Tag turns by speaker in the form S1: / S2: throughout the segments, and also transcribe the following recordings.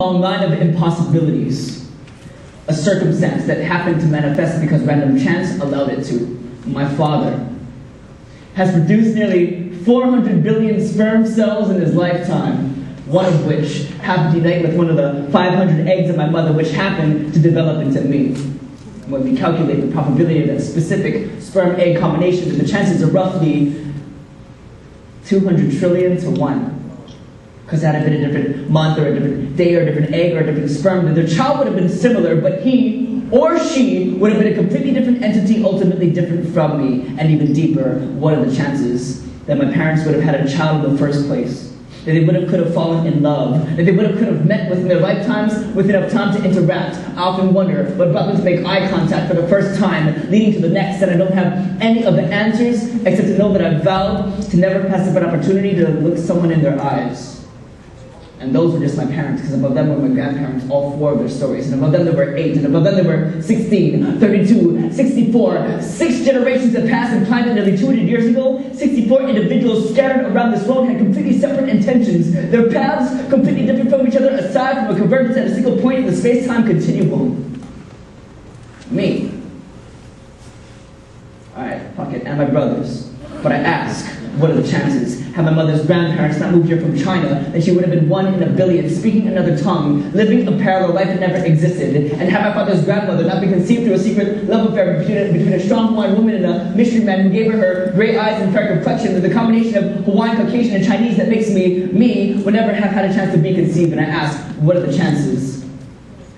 S1: long line of impossibilities, a circumstance that happened to manifest because random chance allowed it to. My father has produced nearly 400 billion sperm cells in his lifetime, one of which happened to unite with one of the 500 eggs of my mother, which happened to develop into me. When we calculate the probability of that specific sperm-egg combination, the chances are roughly 200 trillion to 1. Because had it been a different month or a different day or a different egg or a different sperm, their child would have been similar, but he or she would have been a completely different entity, ultimately different from me. And even deeper, what are the chances that my parents would have had a child in the first place? That they could have fallen in love, that they could have met within their lifetimes with enough time to interact. I often wonder what brought them to make eye contact for the first time, leading to the next, and I don't have any of the answers, except to know that I've vowed to never pass up an opportunity to look someone in their eyes. And those were just my parents, because above them were my grandparents, all 4 of their stories. And above them there were 8, and above them there were 16, 32, 64. 6 generations had passed and planned nearly 200 years ago. 64 individuals scattered around this world had completely separate intentions. Their paths completely different from each other, aside from a convergence at a single point in the space-time continuum. Me. Alright, fuck it, and my brothers. But I ask, what are the chances? Had my mother's grandparents not moved here from China, then she would have been 1 in a billion, speaking another tongue, living a parallel life that never existed. And had my father's grandmother not been conceived through a secret love affair between a strong Hawaiian woman and a mystery man who gave her gray eyes and fair complexion, the combination of Hawaiian, Caucasian, and Chinese that makes me would never have had a chance to be conceived. And I ask, what are the chances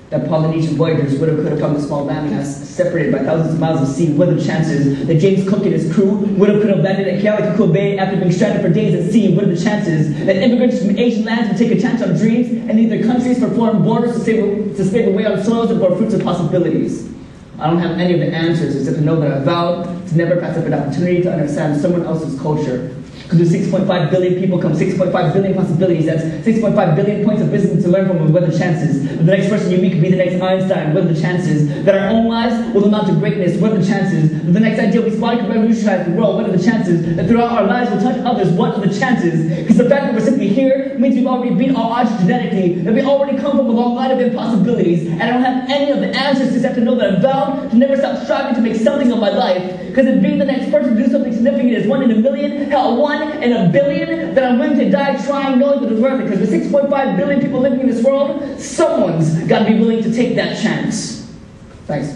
S1: that Polynesian voyagers could have found a small landmass separated by thousands of miles of sea? What are the chances that James Cook and his crew could have landed at Kealoha Bay after being stranded for days at sea? What are the chances that immigrants from Asian lands would take a chance on dreams and leave their countries for foreign borders to slave away on soils and bore fruits of possibilities? I don't have any of the answers except to know that I vowed to never pass up an opportunity to understand someone else's culture. Because with 6.5 billion people come 6.5 billion possibilities. That's 6.5 billion points of wisdom to learn from. And what are the chances that the next person you meet could be the next Einstein? What are the chances that our own lives will amount to greatness? What are the chances that the next idea we spot could revolutionize the world? What are the chances that throughout our lives we'll touch others? What are the chances? Because the fact that we're simply here means we've already beat all odds genetically, that we already come from a long line of impossibilities. And I don't have any of the answers except to know that I've vowed to never stop striving to make something of my life. Because if being the next person to do something significant is 1 in a million, hell, 1 in a billion, then I'm willing to die trying, knowing that it's worth it. Because with 6.5 billion people living in this world, someone's got to be willing to take that chance. Thanks.